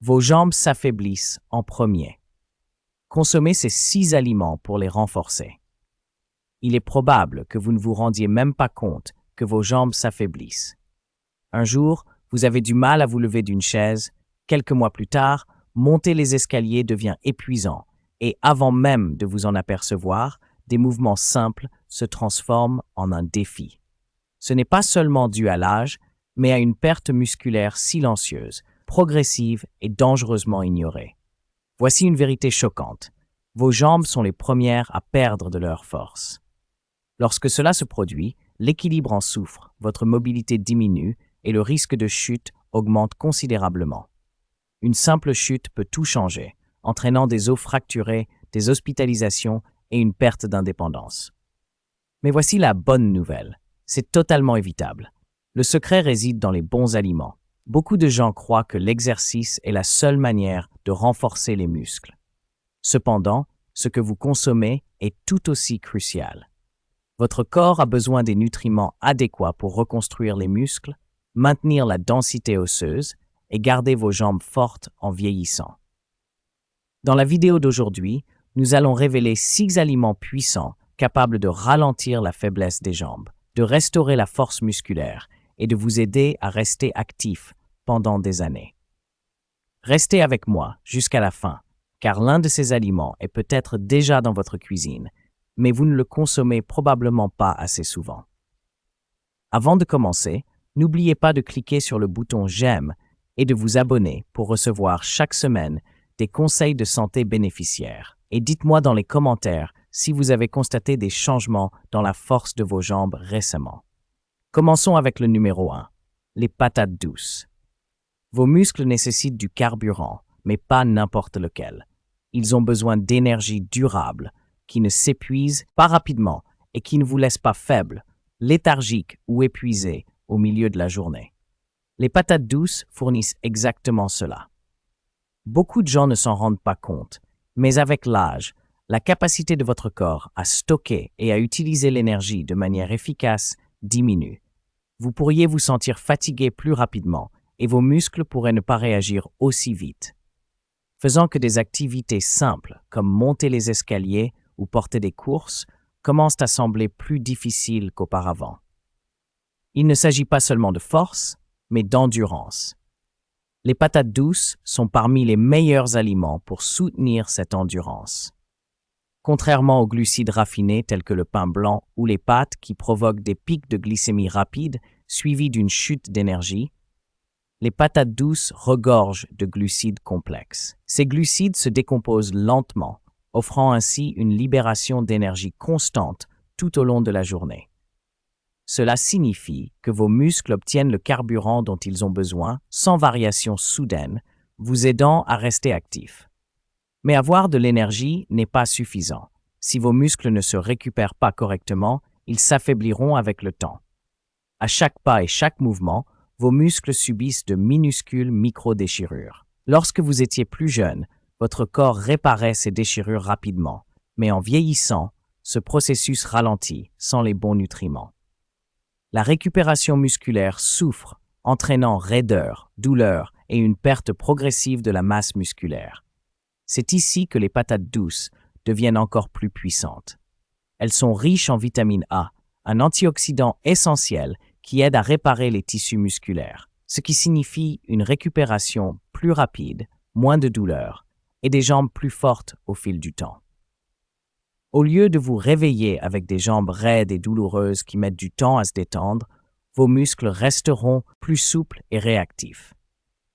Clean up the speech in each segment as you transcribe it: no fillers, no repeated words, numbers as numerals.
Vos jambes s'affaiblissent en premier. Consommez ces 6 aliments pour les renforcer. Il est probable que vous ne vous rendiez même pas compte que vos jambes s'affaiblissent. Un jour, vous avez du mal à vous lever d'une chaise. Quelques mois plus tard, monter les escaliers devient épuisant et avant même de vous en apercevoir, des mouvements simples se transforment en un défi. Ce n'est pas seulement dû à l'âge, mais à une perte musculaire silencieuse, progressive et dangereusement ignorée. Voici une vérité choquante. Vos jambes sont les premières à perdre de leur force. Lorsque cela se produit, l'équilibre en souffre, votre mobilité diminue et le risque de chute augmente considérablement. Une simple chute peut tout changer, entraînant des os fracturés, des hospitalisations et une perte d'indépendance. Mais voici la bonne nouvelle. C'est totalement évitable. Le secret réside dans les bons aliments. Beaucoup de gens croient que l'exercice est la seule manière de renforcer les muscles. Cependant, ce que vous consommez est tout aussi crucial. Votre corps a besoin des nutriments adéquats pour reconstruire les muscles, maintenir la densité osseuse et garder vos jambes fortes en vieillissant. Dans la vidéo d'aujourd'hui, nous allons révéler 6 aliments puissants capables de ralentir la faiblesse des jambes, de restaurer la force musculaire et de vous aider à rester actif pendant des années. Restez avec moi jusqu'à la fin, car l'un de ces aliments est peut-être déjà dans votre cuisine, mais vous ne le consommez probablement pas assez souvent. Avant de commencer, n'oubliez pas de cliquer sur le bouton « J'aime » et de vous abonner pour recevoir chaque semaine des conseils de santé bénéficiaires. Et dites-moi dans les commentaires si vous avez constaté des changements dans la force de vos jambes récemment. Commençons avec le numéro 1, les patates douces. Vos muscles nécessitent du carburant, mais pas n'importe lequel. Ils ont besoin d'énergie durable, qui ne s'épuise pas rapidement et qui ne vous laisse pas faible, léthargique ou épuisé au milieu de la journée. Les patates douces fournissent exactement cela. Beaucoup de gens ne s'en rendent pas compte, mais avec l'âge, la capacité de votre corps à stocker et à utiliser l'énergie de manière efficace diminue. Vous pourriez vous sentir fatigué plus rapidement et vos muscles pourraient ne pas réagir aussi vite. Faisant que des activités simples comme monter les escaliers ou porter des courses commencent à sembler plus difficiles qu'auparavant. Il ne s'agit pas seulement de force, mais d'endurance. Les patates douces sont parmi les meilleurs aliments pour soutenir cette endurance. Contrairement aux glucides raffinés tels que le pain blanc ou les pâtes qui provoquent des pics de glycémie rapides suivis d'une chute d'énergie, les patates douces regorgent de glucides complexes. Ces glucides se décomposent lentement, offrant ainsi une libération d'énergie constante tout au long de la journée. Cela signifie que vos muscles obtiennent le carburant dont ils ont besoin sans variation soudaine, vous aidant à rester actifs. Mais avoir de l'énergie n'est pas suffisant. Si vos muscles ne se récupèrent pas correctement, ils s'affaibliront avec le temps. À chaque pas et chaque mouvement, vos muscles subissent de minuscules micro-déchirures. Lorsque vous étiez plus jeune, votre corps réparait ces déchirures rapidement, mais en vieillissant, ce processus ralentit sans les bons nutriments. La récupération musculaire souffre, entraînant raideur, douleur et une perte progressive de la masse musculaire. C'est ici que les patates douces deviennent encore plus puissantes. Elles sont riches en vitamine A, un antioxydant essentiel qui aide à réparer les tissus musculaires, ce qui signifie une récupération plus rapide, moins de douleur et des jambes plus fortes au fil du temps. Au lieu de vous réveiller avec des jambes raides et douloureuses qui mettent du temps à se détendre, vos muscles resteront plus souples et réactifs.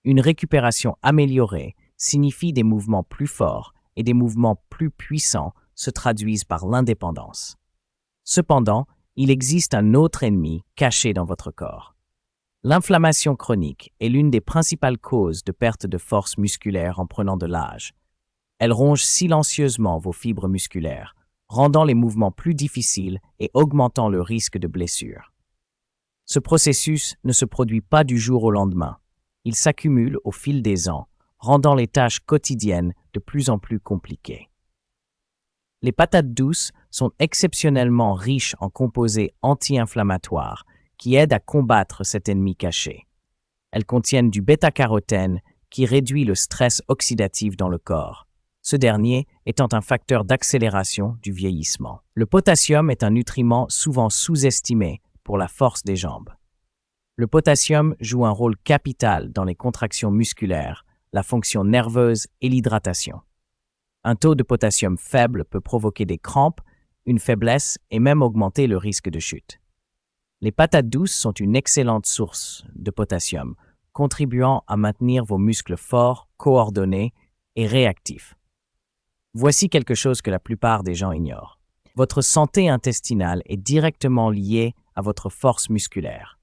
Une récupération améliorée signifie des mouvements plus forts et des mouvements plus puissants se traduisent par l'indépendance. Cependant, il existe un autre ennemi caché dans votre corps. L'inflammation chronique est l'une des principales causes de perte de force musculaire en prenant de l'âge. Elle ronge silencieusement vos fibres musculaires, rendant les mouvements plus difficiles et augmentant le risque de blessure. Ce processus ne se produit pas du jour au lendemain. Il s'accumule au fil des ans, rendant les tâches quotidiennes de plus en plus compliquées. Les patates douces sont exceptionnellement riches en composés anti-inflammatoires qui aident à combattre cet ennemi caché. Elles contiennent du bêta-carotène qui réduit le stress oxydatif dans le corps, ce dernier étant un facteur d'accélération du vieillissement. Le potassium est un nutriment souvent sous-estimé pour la force des jambes. Le potassium joue un rôle capital dans les contractions musculaires, la fonction nerveuse et l'hydratation. Un taux de potassium faible peut provoquer des crampes, une faiblesse et même augmenter le risque de chute. Les patates douces sont une excellente source de potassium, contribuant à maintenir vos muscles forts, coordonnés et réactifs. Voici quelque chose que la plupart des gens ignorent. Votre santé intestinale est directement liée à votre force musculaire.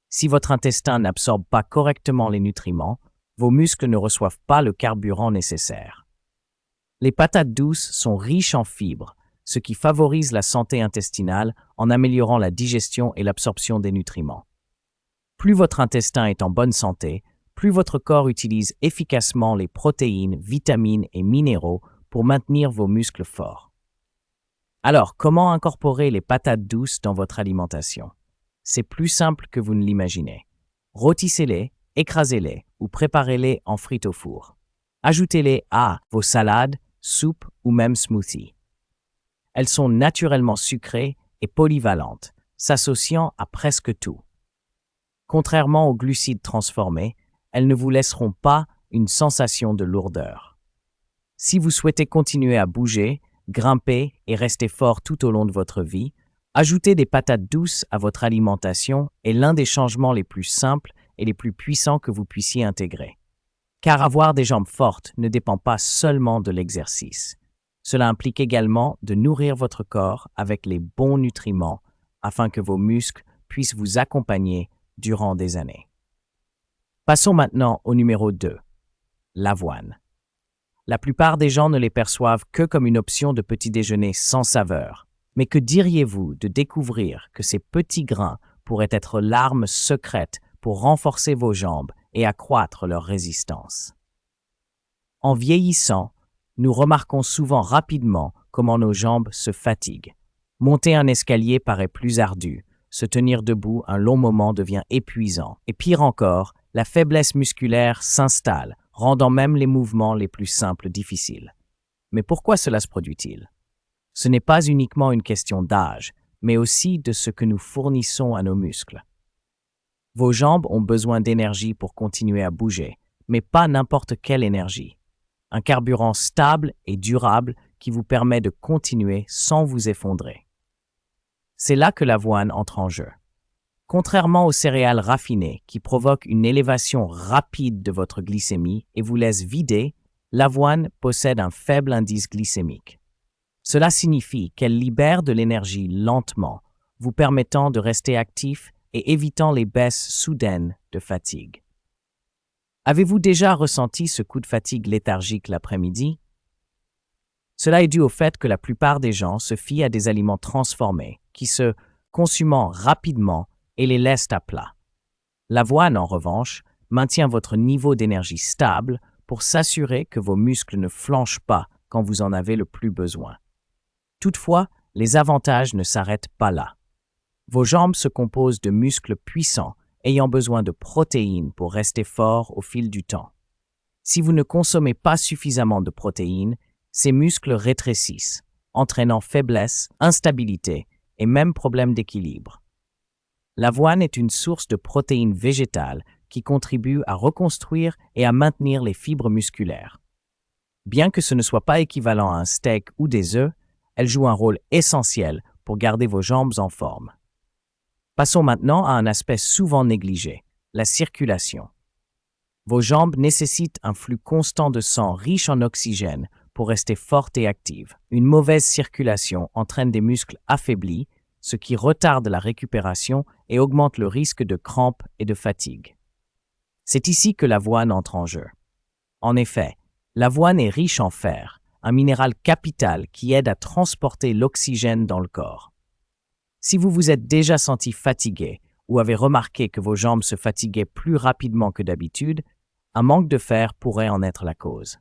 Si votre intestin n'absorbe pas correctement les nutriments, vos muscles ne reçoivent pas le carburant nécessaire. Les patates douces sont riches en fibres, ce qui favorise la santé intestinale en améliorant la digestion et l'absorption des nutriments. Plus votre intestin est en bonne santé, plus votre corps utilise efficacement les protéines, vitamines et minéraux pour maintenir vos muscles forts. Alors, comment incorporer les patates douces dans votre alimentation? C'est plus simple que vous ne l'imaginez. Rôtissez-les, écrasez-les ou préparez-les en frites au four. Ajoutez-les à vos salades, soupes ou même smoothies. Elles sont naturellement sucrées et polyvalentes, s'associant à presque tout. Contrairement aux glucides transformés, elles ne vous laisseront pas une sensation de lourdeur. Si vous souhaitez continuer à bouger, grimper et rester fort tout au long de votre vie, ajouter des patates douces à votre alimentation est l'un des changements les plus simples et les plus puissants que vous puissiez intégrer. Car avoir des jambes fortes ne dépend pas seulement de l'exercice. Cela implique également de nourrir votre corps avec les bons nutriments afin que vos muscles puissent vous accompagner durant des années. Passons maintenant au numéro 2, l'avoine. La plupart des gens ne les perçoivent que comme une option de petit déjeuner sans saveur. Mais que diriez-vous de découvrir que ces petits grains pourraient être l'arme secrète pour renforcer vos jambes et accroître leur résistance? En vieillissant, nous remarquons souvent rapidement comment nos jambes se fatiguent. Monter un escalier paraît plus ardu, se tenir debout un long moment devient épuisant, et pire encore, la faiblesse musculaire s'installe, rendant même les mouvements les plus simples difficiles. Mais pourquoi cela se produit-il? Ce n'est pas uniquement une question d'âge, mais aussi de ce que nous fournissons à nos muscles. Vos jambes ont besoin d'énergie pour continuer à bouger, mais pas n'importe quelle énergie. Un carburant stable et durable qui vous permet de continuer sans vous effondrer. C'est là que l'avoine entre en jeu. Contrairement aux céréales raffinées qui provoquent une élévation rapide de votre glycémie et vous laissent vider, l'avoine possède un faible indice glycémique. Cela signifie qu'elle libère de l'énergie lentement, vous permettant de rester actif et évitant les baisses soudaines de fatigue. Avez-vous déjà ressenti ce coup de fatigue léthargique l'après-midi? Cela est dû au fait que la plupart des gens se fient à des aliments transformés, qui se consumant rapidement et les laissent à plat. L'avoine, en revanche, maintient votre niveau d'énergie stable pour s'assurer que vos muscles ne flanchent pas quand vous en avez le plus besoin. Toutefois, les avantages ne s'arrêtent pas là. Vos jambes se composent de muscles puissants ayant besoin de protéines pour rester forts au fil du temps. Si vous ne consommez pas suffisamment de protéines, ces muscles rétrécissent, entraînant faiblesse, instabilité et même problèmes d'équilibre. L'avoine est une source de protéines végétales qui contribue à reconstruire et à maintenir les fibres musculaires. Bien que ce ne soit pas équivalent à un steak ou des œufs, elle joue un rôle essentiel pour garder vos jambes en forme. Passons maintenant à un aspect souvent négligé, la circulation. Vos jambes nécessitent un flux constant de sang riche en oxygène pour rester fortes et actives. Une mauvaise circulation entraîne des muscles affaiblis, ce qui retarde la récupération et augmente le risque de crampes et de fatigue. C'est ici que l'avoine entre en jeu. En effet, l'avoine est riche en fer, un minéral capital qui aide à transporter l'oxygène dans le corps. Si vous vous êtes déjà senti fatigué ou avez remarqué que vos jambes se fatiguaient plus rapidement que d'habitude, un manque de fer pourrait en être la cause.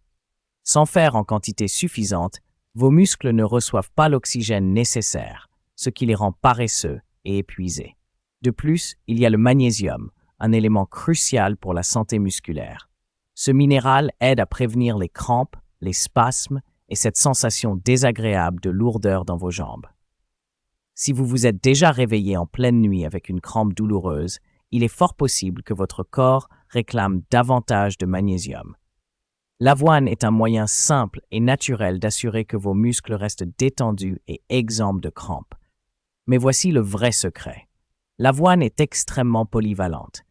Sans fer en quantité suffisante, vos muscles ne reçoivent pas l'oxygène nécessaire, ce qui les rend paresseux et épuisés. De plus, il y a le magnésium, un élément crucial pour la santé musculaire. Ce minéral aide à prévenir les crampes, les spasmes et cette sensation désagréable de lourdeur dans vos jambes. Si vous vous êtes déjà réveillé en pleine nuit avec une crampe douloureuse, il est fort possible que votre corps réclame davantage de magnésium. L'avoine est un moyen simple et naturel d'assurer que vos muscles restent détendus et exempts de crampes. Mais voici le vrai secret. L'avoine est extrêmement polyvalente.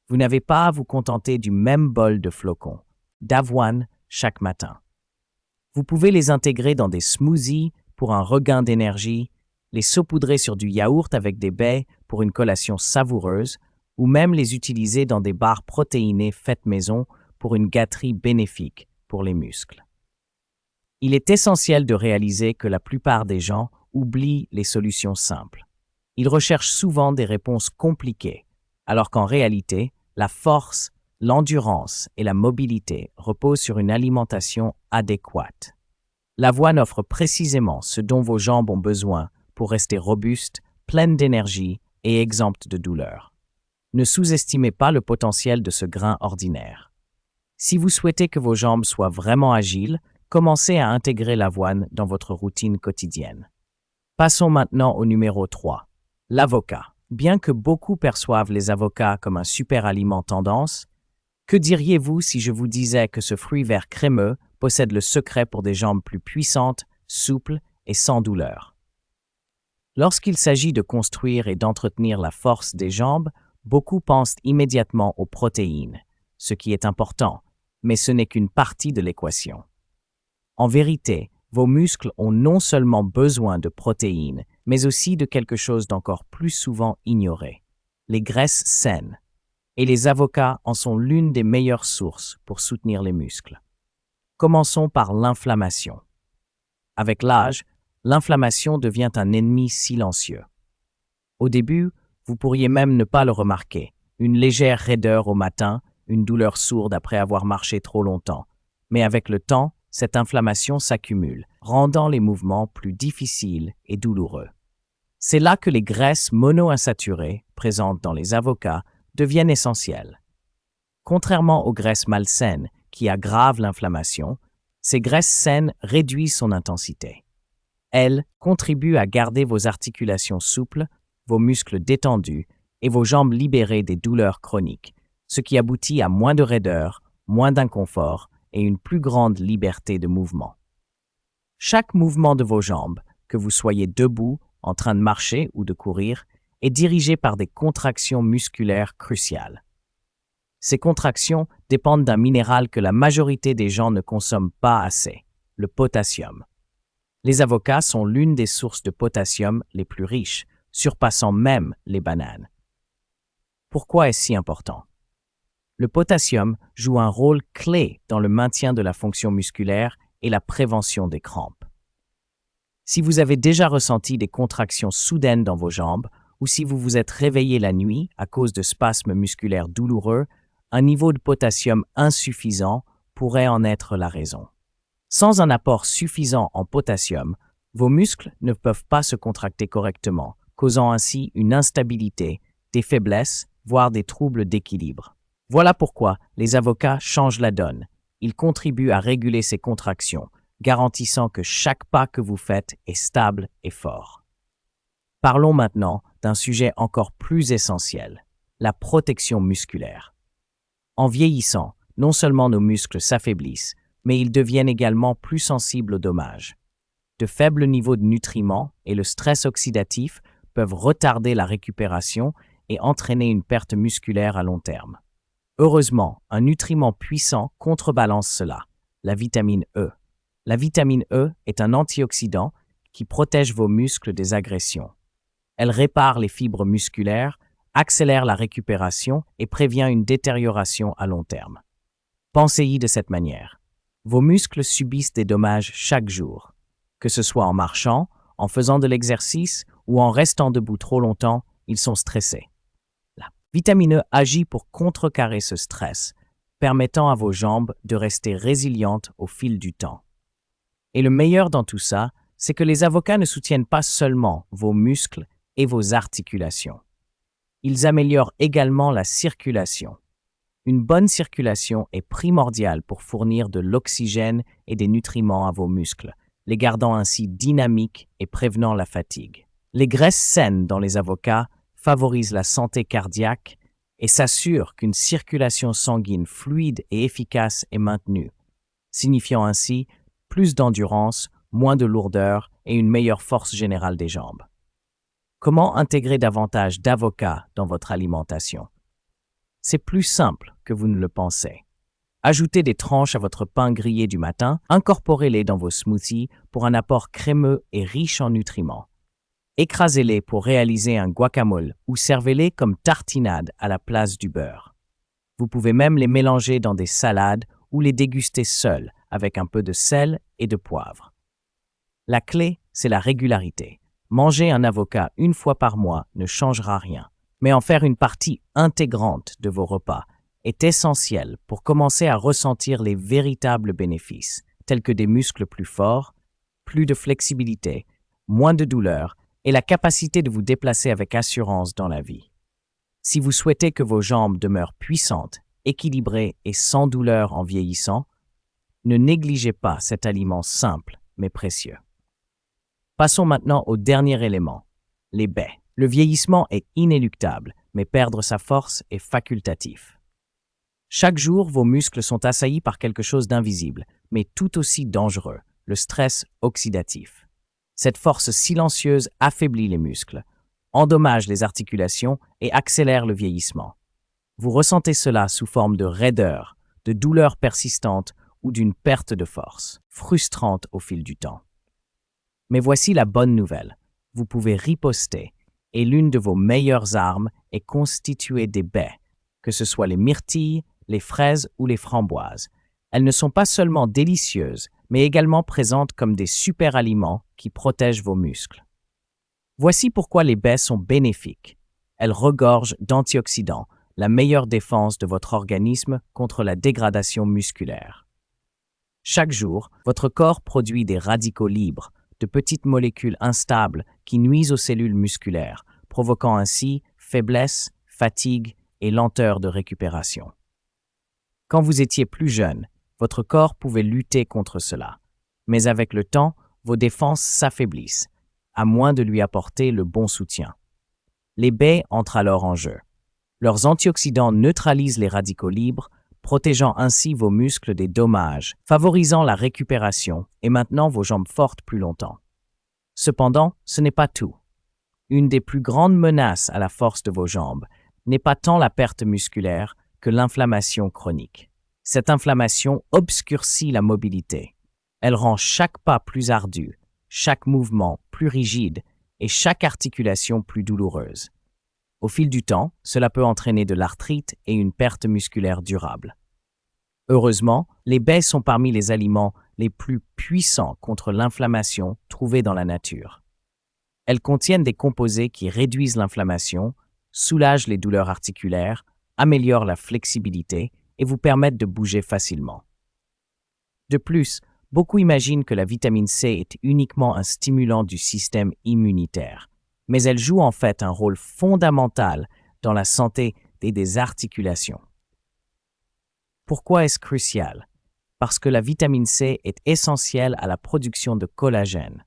Vous n'avez pas à vous contenter du même bol de flocons d'avoine chaque matin. Vous pouvez les intégrer dans des smoothies pour un regain d'énergie, les saupoudrer sur du yaourt avec des baies pour une collation savoureuse, ou même les utiliser dans des barres protéinées faites maison pour une gâterie bénéfique pour les muscles. Il est essentiel de réaliser que la plupart des gens oublient les solutions simples. Ils recherchent souvent des réponses compliquées, alors qu'en réalité, la force, l'endurance et la mobilité reposent sur une alimentation adéquate. L'avoine offre précisément ce dont vos jambes ont besoin pour rester robustes, pleines d'énergie et exemptes de douleur. Ne sous-estimez pas le potentiel de ce grain ordinaire. Si vous souhaitez que vos jambes soient vraiment agiles, commencez à intégrer l'avoine dans votre routine quotidienne. Passons maintenant au numéro 3, l'avocat. Bien que beaucoup perçoivent les avocats comme un super aliment tendance, que diriez-vous si je vous disais que ce fruit vert crémeux possède le secret pour des jambes plus puissantes, souples et sans douleur? Lorsqu'il s'agit de construire et d'entretenir la force des jambes, beaucoup pensent immédiatement aux protéines, ce qui est important, mais ce n'est qu'une partie de l'équation. En vérité, vos muscles ont non seulement besoin de protéines, mais aussi de quelque chose d'encore plus souvent ignoré, les graisses saines. Et les avocats en sont l'une des meilleures sources pour soutenir les muscles. Commençons par l'inflammation. Avec l'âge, l'inflammation devient un ennemi silencieux. Au début, vous pourriez même ne pas le remarquer, une légère raideur au matin, une douleur sourde après avoir marché trop longtemps. Mais avec le temps, cette inflammation s'accumule, rendant les mouvements plus difficiles et douloureux. C'est là que les graisses monoinsaturées, présentes dans les avocats, deviennent essentielles. Contrairement aux graisses malsaines qui aggravent l'inflammation, ces graisses saines réduisent son intensité. Elles contribuent à garder vos articulations souples, vos muscles détendus et vos jambes libérées des douleurs chroniques, ce qui aboutit à moins de raideur, moins d'inconfort et une plus grande liberté de mouvement. Chaque mouvement de vos jambes, que vous soyez debout, en train de marcher ou de courir, est dirigé par des contractions musculaires cruciales. Ces contractions dépendent d'un minéral que la majorité des gens ne consomment pas assez, le potassium. Les avocats sont l'une des sources de potassium les plus riches, surpassant même les bananes. Pourquoi est-ce si important? Le potassium joue un rôle clé dans le maintien de la fonction musculaire et la prévention des crampes. Si vous avez déjà ressenti des contractions soudaines dans vos jambes ou si vous vous êtes réveillé la nuit à cause de spasmes musculaires douloureux, un niveau de potassium insuffisant pourrait en être la raison. Sans un apport suffisant en potassium, vos muscles ne peuvent pas se contracter correctement, causant ainsi une instabilité, des faiblesses, voire des troubles d'équilibre. Voilà pourquoi les avocats changent la donne. Ils contribuent à réguler ces contractions, garantissant que chaque pas que vous faites est stable et fort. Parlons maintenant d'un sujet encore plus essentiel, la protection musculaire. En vieillissant, non seulement nos muscles s'affaiblissent, mais ils deviennent également plus sensibles aux dommages. De faibles niveaux de nutriments et le stress oxydatif peuvent retarder la récupération et entraîner une perte musculaire à long terme. Heureusement, un nutriment puissant contrebalance cela, la vitamine E. La vitamine E est un antioxydant qui protège vos muscles des agressions. Elle répare les fibres musculaires, accélère la récupération et prévient une détérioration à long terme. Pensez-y de cette manière. Vos muscles subissent des dommages chaque jour. Que ce soit en marchant, en faisant de l'exercice ou en restant debout trop longtemps, ils sont stressés. La vitamine E agit pour contrecarrer ce stress, permettant à vos jambes de rester résilientes au fil du temps. Et le meilleur dans tout ça, c'est que les avocats ne soutiennent pas seulement vos muscles et vos articulations. Ils améliorent également la circulation. Une bonne circulation est primordiale pour fournir de l'oxygène et des nutriments à vos muscles, les gardant ainsi dynamiques et prévenant la fatigue. Les graisses saines dans les avocats favorisent la santé cardiaque et s'assurent qu'une circulation sanguine fluide et efficace est maintenue, signifiant ainsi plus d'endurance, moins de lourdeur et une meilleure force générale des jambes. Comment intégrer davantage d'avocats dans votre alimentation? C'est plus simple que vous ne le pensez. Ajoutez des tranches à votre pain grillé du matin, incorporez-les dans vos smoothies pour un apport crémeux et riche en nutriments. Écrasez-les pour réaliser un guacamole ou servez-les comme tartinade à la place du beurre. Vous pouvez même les mélanger dans des salades ou les déguster seuls avec un peu de sel et de poivre. La clé, c'est la régularité. Manger un avocat une fois par mois ne changera rien, mais en faire une partie intégrante de vos repas est essentiel pour commencer à ressentir les véritables bénéfices, tels que des muscles plus forts, plus de flexibilité, moins de douleur et la capacité de vous déplacer avec assurance dans la vie. Si vous souhaitez que vos jambes demeurent puissantes, équilibrées et sans douleur en vieillissant, ne négligez pas cet aliment simple mais précieux. Passons maintenant au dernier élément, les baies. Le vieillissement est inéluctable, mais perdre sa force est facultatif. Chaque jour, vos muscles sont assaillis par quelque chose d'invisible, mais tout aussi dangereux, le stress oxydatif. Cette force silencieuse affaiblit les muscles, endommage les articulations et accélère le vieillissement. Vous ressentez cela sous forme de raideur, de douleur persistante ou d'une perte de force, frustrante au fil du temps. Mais voici la bonne nouvelle, vous pouvez riposter et l'une de vos meilleures armes est constituée des baies, que ce soit les myrtilles, les fraises ou les framboises. Elles ne sont pas seulement délicieuses, mais également présentes comme des super aliments qui protègent vos muscles. Voici pourquoi les baies sont bénéfiques. Elles regorgent d'antioxydants, la meilleure défense de votre organisme contre la dégradation musculaire. Chaque jour, votre corps produit des radicaux libres, de petites molécules instables qui nuisent aux cellules musculaires, provoquant ainsi faiblesse, fatigue et lenteur de récupération. Quand vous étiez plus jeune, votre corps pouvait lutter contre cela, mais avec le temps, vos défenses s'affaiblissent, à moins de lui apporter le bon soutien. Les baies entrent alors en jeu. Leurs antioxydants neutralisent les radicaux libres, protégeant ainsi vos muscles des dommages, favorisant la récupération et maintenant vos jambes fortes plus longtemps. Cependant, ce n'est pas tout. Une des plus grandes menaces à la force de vos jambes n'est pas tant la perte musculaire que l'inflammation chronique. Cette inflammation obscurcit la mobilité. Elle rend chaque pas plus ardu, chaque mouvement plus rigide et chaque articulation plus douloureuse. Au fil du temps, cela peut entraîner de l'arthrite et une perte musculaire durable. Heureusement, les baies sont parmi les aliments les plus puissants contre l'inflammation trouvés dans la nature. Elles contiennent des composés qui réduisent l'inflammation, soulagent les douleurs articulaires, améliorent la flexibilité et vous permettent de bouger facilement. De plus, beaucoup imaginent que la vitamine C est uniquement un stimulant du système immunitaire, mais elle joue en fait un rôle fondamental dans la santé des articulations. Pourquoi est-ce crucial? Parce que la vitamine C est essentielle à la production de collagène.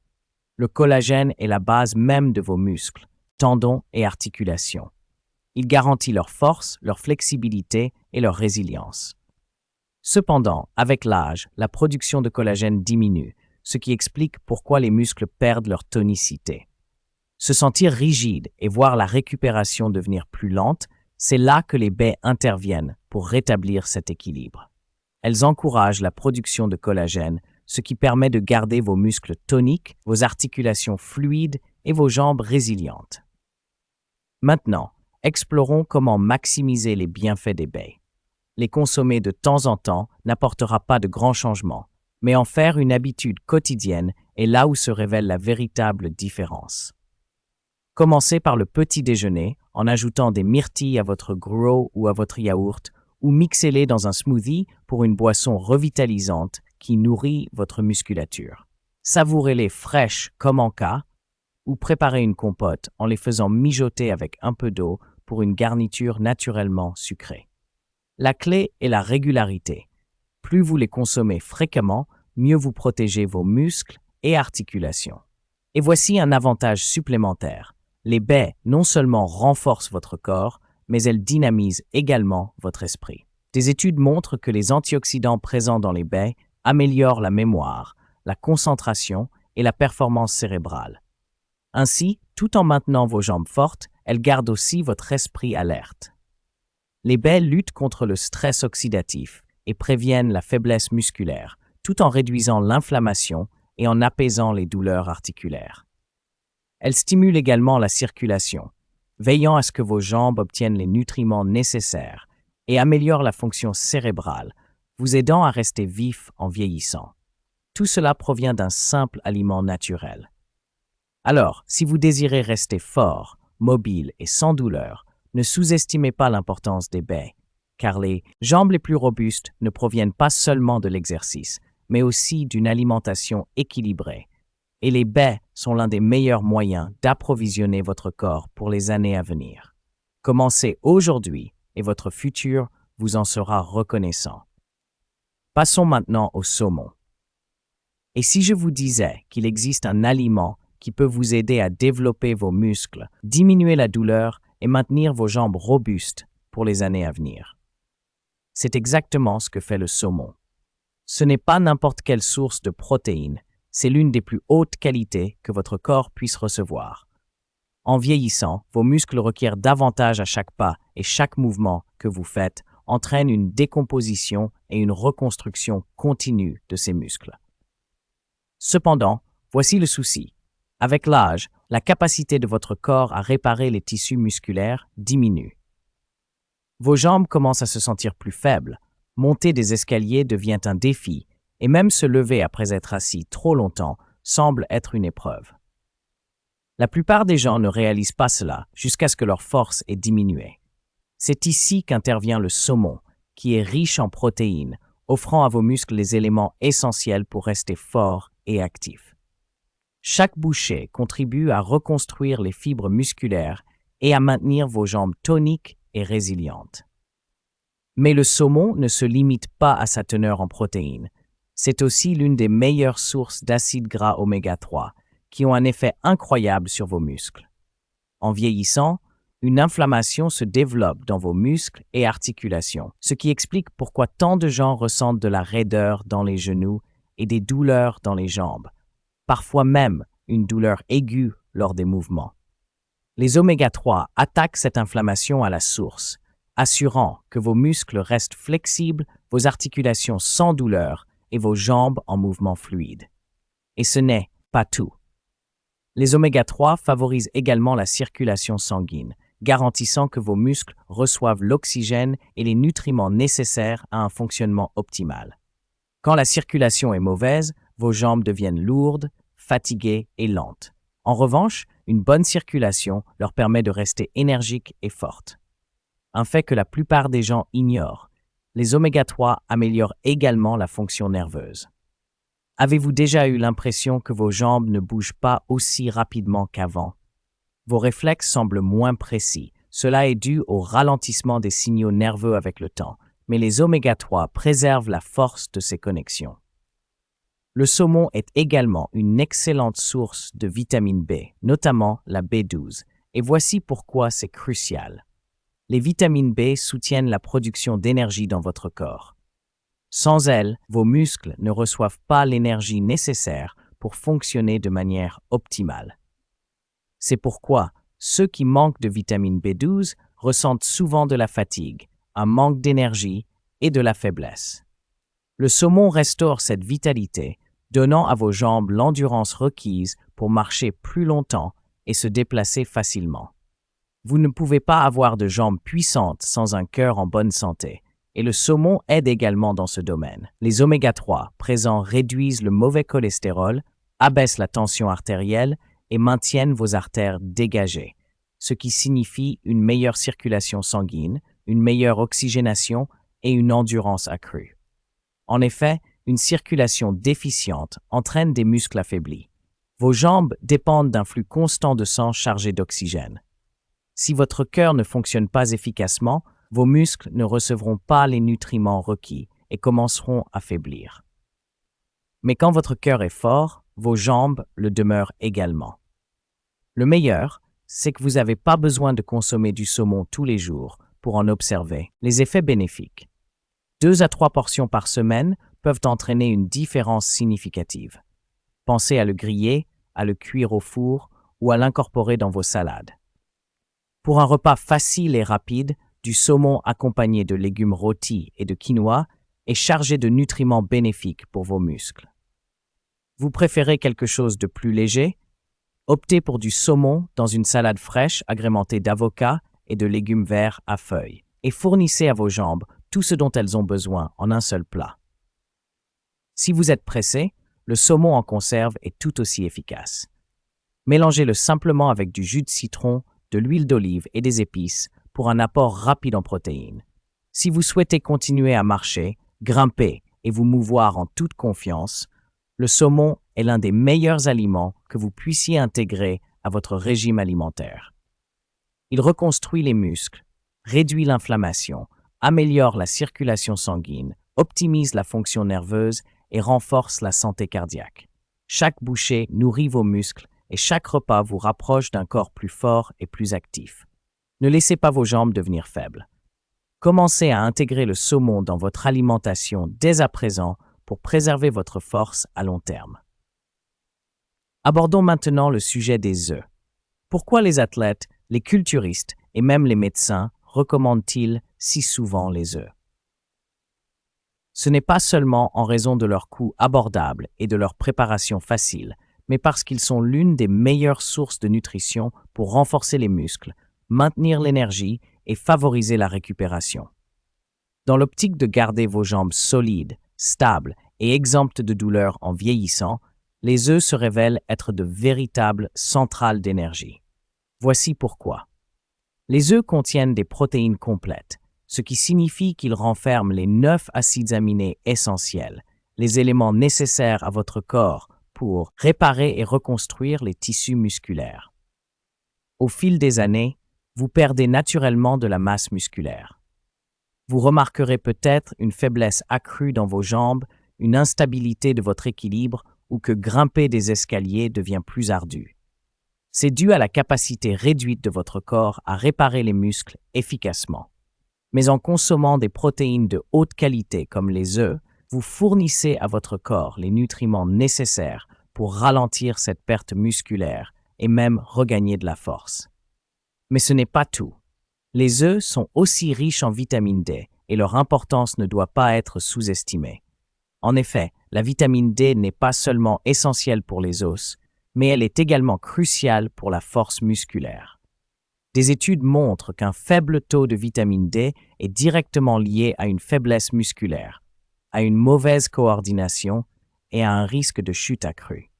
Le collagène est la base même de vos muscles, tendons et articulations. Il garantit leur force, leur flexibilité et leur résilience. Cependant, avec l'âge, la production de collagène diminue, ce qui explique pourquoi les muscles perdent leur tonicité. Se sentir rigide et voir la récupération devenir plus lente, c'est là que les baies interviennent pour rétablir cet équilibre. Elles encouragent la production de collagène, ce qui permet de garder vos muscles toniques, vos articulations fluides et vos jambes résilientes. Maintenant, explorons comment maximiser les bienfaits des baies. Les consommer de temps en temps n'apportera pas de grands changements, mais en faire une habitude quotidienne est là où se révèle la véritable différence. Commencez par le petit déjeuner en ajoutant des myrtilles à votre gruau ou à votre yaourt ou mixez-les dans un smoothie pour une boisson revitalisante qui nourrit votre musculature. Savourez-les fraîches comme en cas ou préparez une compote en les faisant mijoter avec un peu d'eau pour une garniture naturellement sucrée. La clé est la régularité. Plus vous les consommez fréquemment, mieux vous protégez vos muscles et articulations. Et voici un avantage supplémentaire. Les baies non seulement renforcent votre corps, mais elles dynamisent également votre esprit. Des études montrent que les antioxydants présents dans les baies améliorent la mémoire, la concentration et la performance cérébrale. Ainsi, tout en maintenant vos jambes fortes, elles gardent aussi votre esprit alerte. Les baies luttent contre le stress oxydatif et préviennent la faiblesse musculaire, tout en réduisant l'inflammation et en apaisant les douleurs articulaires. Elles stimulent également la circulation, veillant à ce que vos jambes obtiennent les nutriments nécessaires et améliorent la fonction cérébrale, vous aidant à rester vif en vieillissant. Tout cela provient d'un simple aliment naturel. Alors, si vous désirez rester fort, mobile et sans douleur, ne sous-estimez pas l'importance des baies, car les jambes les plus robustes ne proviennent pas seulement de l'exercice, mais aussi d'une alimentation équilibrée. Et les baies sont l'un des meilleurs moyens d'approvisionner votre corps pour les années à venir. Commencez aujourd'hui et votre futur vous en sera reconnaissant. Passons maintenant au saumon. Et si je vous disais qu'il existe un aliment qui peut vous aider à développer vos muscles, diminuer la douleur et maintenir vos jambes robustes pour les années à venir? C'est exactement ce que fait le saumon. Ce n'est pas n'importe quelle source de protéines, c'est l'une des plus hautes qualités que votre corps puisse recevoir. En vieillissant, vos muscles requièrent davantage à chaque pas et chaque mouvement que vous faites entraîne une décomposition et une reconstruction continue de ces muscles. Cependant, voici le souci. Avec l'âge, la capacité de votre corps à réparer les tissus musculaires diminue. Vos jambes commencent à se sentir plus faibles, monter des escaliers devient un défi, et même se lever après être assis trop longtemps semble être une épreuve. La plupart des gens ne réalisent pas cela jusqu'à ce que leur force ait diminué. C'est ici qu'intervient le saumon, qui est riche en protéines, offrant à vos muscles les éléments essentiels pour rester forts et actifs. Chaque bouchée contribue à reconstruire les fibres musculaires et à maintenir vos jambes toniques et résilientes. Mais le saumon ne se limite pas à sa teneur en protéines. C'est aussi l'une des meilleures sources d'acides gras oméga 3, qui ont un effet incroyable sur vos muscles. En vieillissant, une inflammation se développe dans vos muscles et articulations, ce qui explique pourquoi tant de gens ressentent de la raideur dans les genoux et des douleurs dans les jambes, parfois même une douleur aiguë lors des mouvements. Les oméga 3 attaquent cette inflammation à la source, assurant que vos muscles restent flexibles, vos articulations sans douleur et vos jambes en mouvement fluide. Et ce n'est pas tout. Les oméga 3 favorisent également la circulation sanguine, garantissant que vos muscles reçoivent l'oxygène et les nutriments nécessaires à un fonctionnement optimal. Quand la circulation est mauvaise, vos jambes deviennent lourdes, fatiguées et lentes. En revanche, une bonne circulation leur permet de rester énergiques et fortes. Un fait que la plupart des gens ignorent. Les oméga 3 améliorent également la fonction nerveuse. Avez-vous déjà eu l'impression que vos jambes ne bougent pas aussi rapidement qu'avant? Vos réflexes semblent moins précis. Cela est dû au ralentissement des signaux nerveux avec le temps, mais les oméga 3 préservent la force de ces connexions. Le saumon est également une excellente source de vitamine B, notamment la B12, et voici pourquoi c'est crucial. Les vitamines B soutiennent la production d'énergie dans votre corps. Sans elles, vos muscles ne reçoivent pas l'énergie nécessaire pour fonctionner de manière optimale. C'est pourquoi ceux qui manquent de vitamine B12 ressentent souvent de la fatigue, un manque d'énergie et de la faiblesse. Le saumon restaure cette vitalité, donnant à vos jambes l'endurance requise pour marcher plus longtemps et se déplacer facilement. Vous ne pouvez pas avoir de jambes puissantes sans un cœur en bonne santé, et le saumon aide également dans ce domaine. Les oméga 3 présents réduisent le mauvais cholestérol, abaissent la tension artérielle et maintiennent vos artères dégagées, ce qui signifie une meilleure circulation sanguine, une meilleure oxygénation et une endurance accrue. En effet, une circulation déficiente entraîne des muscles affaiblis. Vos jambes dépendent d'un flux constant de sang chargé d'oxygène. Si votre cœur ne fonctionne pas efficacement, vos muscles ne recevront pas les nutriments requis et commenceront à faiblir. Mais quand votre cœur est fort, vos jambes le demeurent également. Le meilleur, c'est que vous n'avez pas besoin de consommer du saumon tous les jours pour en observer les effets bénéfiques. 2 à 3 portions par semaine peuvent entraîner une différence significative. Pensez à le griller, à le cuire au four ou à l'incorporer dans vos salades. Pour un repas facile et rapide, du saumon accompagné de légumes rôtis et de quinoa est chargé de nutriments bénéfiques pour vos muscles. Vous préférez quelque chose de plus léger? Optez pour du saumon dans une salade fraîche agrémentée d'avocats et de légumes verts à feuilles et fournissez à vos jambes tout ce dont elles ont besoin en un seul plat. Si vous êtes pressé, le saumon en conserve est tout aussi efficace. Mélangez-le simplement avec du jus de citron, de l'huile d'olive et des épices pour un apport rapide en protéines. Si vous souhaitez continuer à marcher, grimper et vous mouvoir en toute confiance, le saumon est l'un des meilleurs aliments que vous puissiez intégrer à votre régime alimentaire. Il reconstruit les muscles, réduit l'inflammation, améliore la circulation sanguine, optimise la fonction nerveuse et renforce la santé cardiaque. Chaque bouchée nourrit vos muscles et chaque repas vous rapproche d'un corps plus fort et plus actif. Ne laissez pas vos jambes devenir faibles. Commencez à intégrer le saumon dans votre alimentation dès à présent pour préserver votre force à long terme. Abordons maintenant le sujet des œufs. Pourquoi les athlètes, les culturistes et même les médecins recommandent-ils si souvent les œufs? Ce n'est pas seulement en raison de leur coût abordable et de leur préparation facile, mais parce qu'ils sont l'une des meilleures sources de nutrition pour renforcer les muscles, maintenir l'énergie et favoriser la récupération. Dans l'optique de garder vos jambes solides, stables et exemptes de douleurs en vieillissant, les œufs se révèlent être de véritables centrales d'énergie. Voici pourquoi. Les œufs contiennent des protéines complètes, ce qui signifie qu'ils renferment les 9 acides aminés essentiels, les éléments nécessaires à votre corps pour réparer et reconstruire les tissus musculaires. Au fil des années, vous perdez naturellement de la masse musculaire. Vous remarquerez peut-être une faiblesse accrue dans vos jambes, une instabilité de votre équilibre ou que grimper des escaliers devient plus ardu. C'est dû à la capacité réduite de votre corps à réparer les muscles efficacement. Mais en consommant des protéines de haute qualité comme les œufs, vous fournissez à votre corps les nutriments nécessaires pour ralentir cette perte musculaire et même regagner de la force. Mais ce n'est pas tout. Les œufs sont aussi riches en vitamine D et leur importance ne doit pas être sous-estimée. En effet, la vitamine D n'est pas seulement essentielle pour les os, mais elle est également cruciale pour la force musculaire. Des études montrent qu'un faible taux de vitamine D est directement lié à une faiblesse musculaire, à une mauvaise coordination et à un risque de chute accrue.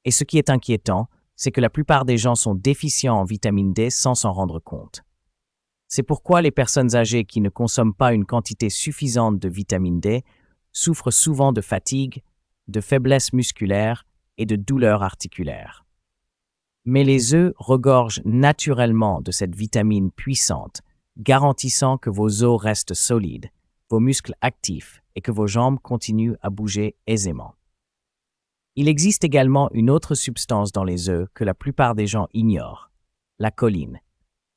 Et ce qui est inquiétant, c'est que la plupart des gens sont déficients en vitamine D sans s'en rendre compte. C'est pourquoi les personnes âgées qui ne consomment pas une quantité suffisante de vitamine D souffrent souvent de fatigue, de faiblesse musculaire et de douleurs articulaires. Mais les œufs regorgent naturellement de cette vitamine puissante, garantissant que vos os restent solides, vos muscles actifs et que vos jambes continuent à bouger aisément. Il existe également une autre substance dans les œufs que la plupart des gens ignorent, la choline.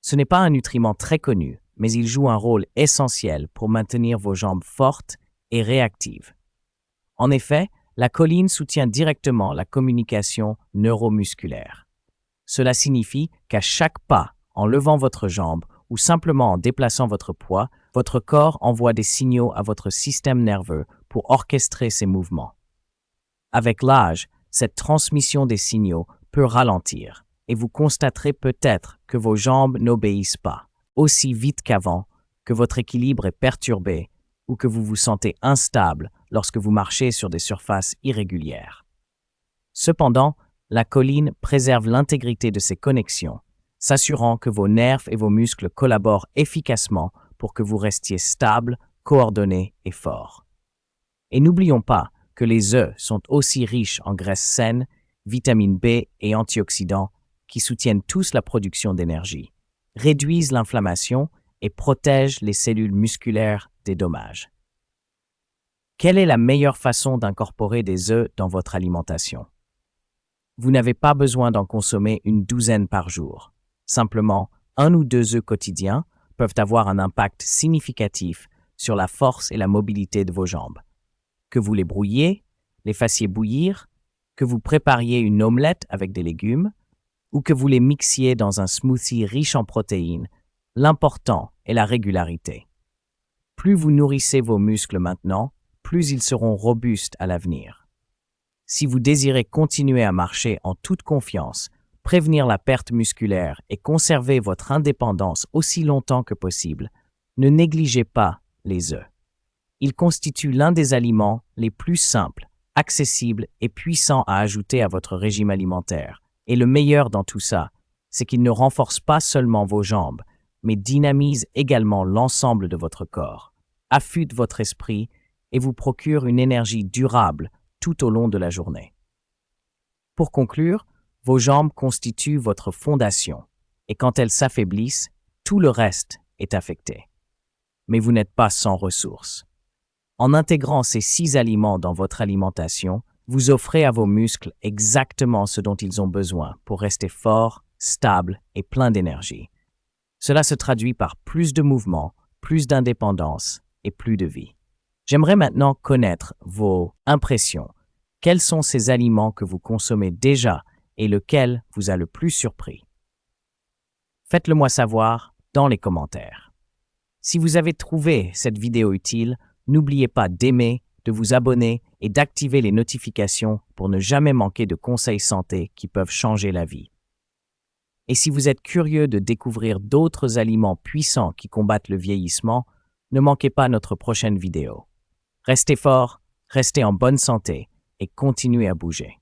Ce n'est pas un nutriment très connu, mais il joue un rôle essentiel pour maintenir vos jambes fortes et réactives. En effet, la choline soutient directement la communication neuromusculaire. Cela signifie qu'à chaque pas, en levant votre jambe ou simplement en déplaçant votre poids, votre corps envoie des signaux à votre système nerveux pour orchestrer ces mouvements. Avec l'âge, cette transmission des signaux peut ralentir et vous constaterez peut-être que vos jambes n'obéissent pas aussi vite qu'avant, que votre équilibre est perturbé ou que vous vous sentez instable lorsque vous marchez sur des surfaces irrégulières. Cependant, la choline préserve l'intégrité de ces connexions, s'assurant que vos nerfs et vos muscles collaborent efficacement pour que vous restiez stable, coordonné et fort. Et n'oublions pas que les œufs sont aussi riches en graisses saines, vitamine B et antioxydants qui soutiennent tous la production d'énergie, réduisent l'inflammation et protège les cellules musculaires des dommages. Quelle est la meilleure façon d'incorporer des œufs dans votre alimentation? Vous n'avez pas besoin d'en consommer une douzaine par jour. Simplement, 1 ou 2 œufs quotidiens peuvent avoir un impact significatif sur la force et la mobilité de vos jambes. Que vous les brouilliez, les fassiez bouillir, que vous prépariez une omelette avec des légumes, ou que vous les mixiez dans un smoothie riche en protéines, l'important est la régularité. Plus vous nourrissez vos muscles maintenant, plus ils seront robustes à l'avenir. Si vous désirez continuer à marcher en toute confiance, prévenir la perte musculaire et conserver votre indépendance aussi longtemps que possible, ne négligez pas les œufs. Ils constituent l'un des aliments les plus simples, accessibles et puissants à ajouter à votre régime alimentaire. Et le meilleur dans tout ça, c'est qu'ils ne renforcent pas seulement vos jambes, mais dynamisent également l'ensemble de votre corps, affûtent votre esprit et vous procurent une énergie durable tout au long de la journée. Pour conclure, vos jambes constituent votre fondation, et quand elles s'affaiblissent, tout le reste est affecté. Mais vous n'êtes pas sans ressources. En intégrant ces 6 aliments dans votre alimentation, vous offrez à vos muscles exactement ce dont ils ont besoin pour rester forts, stables et pleins d'énergie. Cela se traduit par plus de mouvement, plus d'indépendance et plus de vie. J'aimerais maintenant connaître vos impressions. Quels sont ces aliments que vous consommez déjà et lequel vous a le plus surpris? Faites-le moi savoir dans les commentaires. Si vous avez trouvé cette vidéo utile, n'oubliez pas d'aimer, de vous abonner et d'activer les notifications pour ne jamais manquer de conseils santé qui peuvent changer la vie. Et si vous êtes curieux de découvrir d'autres aliments puissants qui combattent le vieillissement, ne manquez pas notre prochaine vidéo. Restez forts, restez en bonne santé et continuez à bouger.